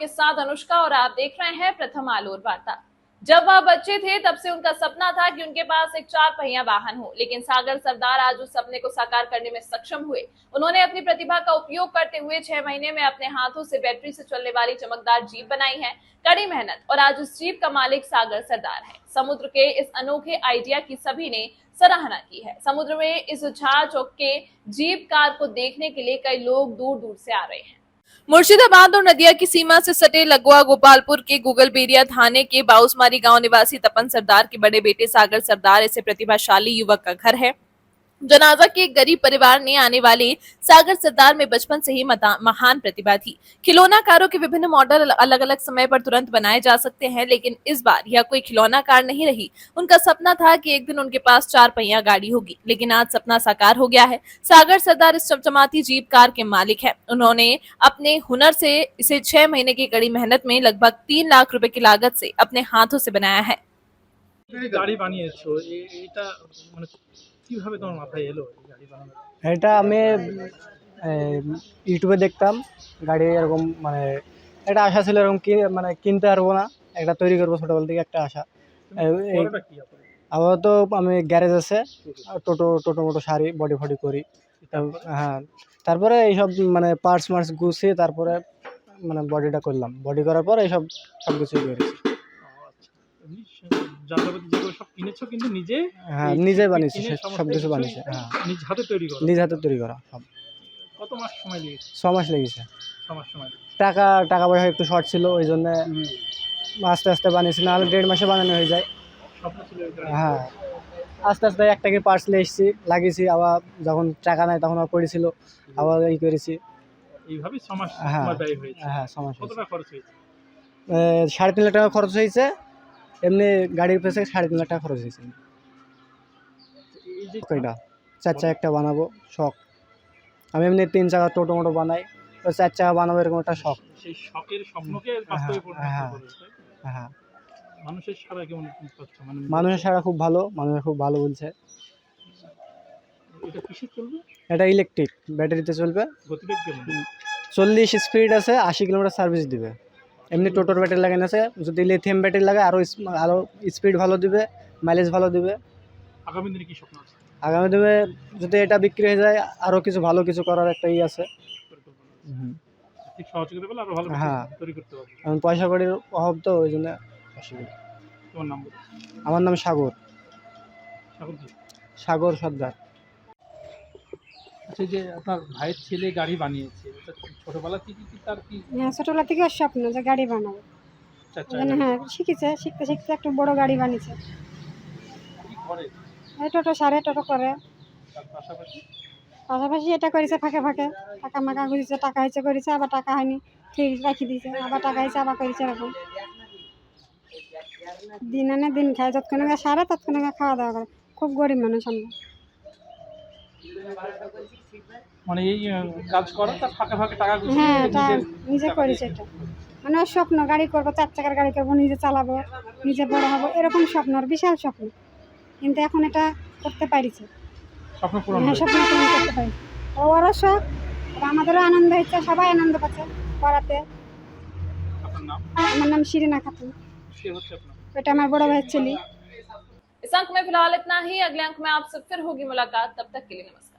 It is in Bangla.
आपके साथ अनुष्का और आप देख रहे हैं प्रथम आलोर वार्ता। जब वह बच्चे थे तब से उनका सपना था कि उनके पास एक 4 पहिया वाहन हो, लेकिन सागर सरदार आज उस सपने को साकार करने में सक्षम हुए। उन्होंने अपनी प्रतिभा का उपयोग करते हुए 6 महीने में अपने हाथों से बैटरी से चलने वाली चमकदार जीप बनाई है। कड़ी मेहनत और आज उस जीप का मालिक सागर सरदार है। समुद्र के इस अनोखे आइडिया की सभी ने सराहना की है। समुद्र में इस उछाल चौके जीप कार को देखने के लिए कई लोग दूर दूर से आ रहे हैं। मुर्शिदाबाद और नदिया की सीमा से सटे लगुआ गोपालपुर के गुगलबेरिया थाने के बाउसमारी गांव निवासी तपन सरदार के बड़े बेटे सागर सरदार ऐसे प्रतिभाशाली युवक का घर है। जनाजा के एक गरीब परिवार ने आने वाले सागर सरदार में बचपन से ही महान प्रतिभा थी। खिलौना कारों के विभिन्न मॉडल अलग अलग समय पर तुरंत बनाए जा सकते हैं, लेकिन इस बार यह कोई खिलौना कार नहीं रही। उनका सपना था कि एक दिन उनके पास 4 पहिया गाड़ी होगी, लेकिन आज सपना साकार हो गया है। सागर सरदार इस चमचमाती जीप कार के मालिक है। उन्होंने अपने हुनर से इसे 6 महीने की कड़ी मेहनत में लगभग 3 लाख रुपए की लागत से अपने हाथों से बनाया है। গাড়ি বানিয়েছো এটা মানে কিভাবে তোমার মাথায় এলো এই গাড়ি বানানোর? এটা আমি ইউটিউবে দেখতাম গাড়ি এরকম, মানে একটা আশা ছিল এরকম কি মানে কিনতে পারবো না, একটা তৈরি করবো ছোটোবেলা থেকে একটা আশা। বড়টা কি আপনার? আপাতত আমি গ্যারেজ আছে, টোটো মোটো সারি বডি ফডি করি। হ্যাঁ, তারপরে এইসব মানে পার্টস মার্টস গুছিয়ে তারপরে মানে বডিটা করলাম। বডি করার পর এইসব সব কিছুই করেছি। এমনি যন্ত্রপাতি যেগুলো সব কিনেছো কিন্তু নিজে? হ্যাঁ, নিজে বানিয়েছি, সব কিছু বানিয়েছি। হ্যাঁ, নিজ হাতে তৈরি করো? নিজ হাতে তৈরি করা সব। কত মাস সময় লেগেছে? 6 মাস লেগেছে। 6 মাস সময়। টাকা পয়সা একটু শর্ট ছিল, ওই জন্য আস্তে আস্তে বানিয়েছি, নাহলে 1.5 মাসে বানানো হয়ে যায়। স্বপ্ন ছিল এটা? হ্যাঁ, আস্তে আস্তে একটা করে পার্টস নিয়ে এসেছি, লাগিয়েছি। আবার যখন টাকা নাই তখন আবার পড়েছিল, আবার এই করেছি। এইভাবে 6 মাস হ্যাঁ সময় ব্যয় হয়েছে? হ্যাঁ, 6 মাস। কত টাকা খরচ হয়েছে? 3.5 লাখ টাকা খরচ হয়েছে। এমনি গাড়ির পেছনে 3.5 লাখ টাকা খরচ হয়েছে। এই যে এটা 4 চাকা একটা বানাবো শখ। আমি এমনি 3 চাকা টোটো মোটো বানাই, 4 চাকা বানাবো এরকম একটা শখ। সেই শখের স্বপ্নকে বাস্তবে পরিণত করেছে। হ্যাঁ, মানুষের সাড়া কেমন পাচ্ছ? মানে মানুষের সাড়া খুব ভালো, মানুষ খুব ভালো বলছে। এটা কিসে চলবে? এটা ইলেকট্রিক, ব্যাটারিতে চলবে। গতিবেগ কেমন? 40 স্পিড আছে, 80 কিলোমিটার সার্ভিস দিবে। এমনি টোটোর ব্যাটারি লাগানো আছে, যদি লিথিয়াম ব্যাটারি লাগায় আরও স্পিড ভালো দিবে, মাইলেজ ভালো দিবে। আগামী দিনে কি স্বপ্ন আছে? আগামী দিনে যদি এটা বিক্রি হয়ে যায় আরও কিছু ভালো কিছু করার একটা আছে। ঠিক সহযোগিতা পেলে আরো ভালো হ্যাঁ, তৈরি করতে পারবে। এখন পয়সা কড়ির অভাব, তো ওই জন্য অসুবিধা। তোমার নাম বলো। আমার নাম সাগর সাগর সর্দার। আচ্ছা, যে আপনার ভাইয়ের ছেলে গাড়ি বানিয়েছে, এটা ছোটবেলা থেকে কি তার কি? হ্যাঁ, ছোটবেলা থেকে ওর স্বপ্ন যে গাড়ি বানাবো। হ্যাঁ, শিখতে শিখতে একটু বড় গাড়ি বানিয়েছে। কি করে? এই টোটো সারে, টোটো করে। তার পাশাপাশি পাশাপাশি এটা করেছে ফাঁকে ফাঁকে, টাকা মাকা ঘুরেছে, টাকা হয়েছে করেছে, আবার টাকা হয়নি ঠিক রাখি দিয়েছে, আবার টাকা হয়েছে আবার করেছে। এরকম দিন আনে দিন খায়, যতক্ষণ সারে ততক্ষণ খাওয়া দাওয়া করে। খুব গরিব মানুষ আমরা। মানে এই কাজ করে তার ফাঁকে ফাঁকে টাকা গুছিয়ে হ্যাঁ, এটা নিজে করেছে। এটা মানে ওর স্বপ্ন গাড়ি করবো, 4 চাকার গাড়ি করবো, নিজে চালাবো, নিজে বড় হবো, এরকম স্বপ্ন, ওর বিশাল স্বপ্ন। কিন্তু এখন এটা করতে পারিছে। স্বপ্ন পূরণ হ্যাঁ, স্বপ্ন পূরণ করতে পারি। ওরও শখ, আমাদেরও আনন্দ হচ্ছে, সবাই আনন্দ পাচ্ছে করাতে। আপনার নাম? আমার নাম শিরিনা খাতুন। সে হচ্ছে আপনার? এটা আমার বড় ভাইয়ের ছেলে। इस अंक में फिलहाल इतना ही। अगले अंक में आपसे फिर होगी मुलाकात, तब तक के लिए नमस्कार।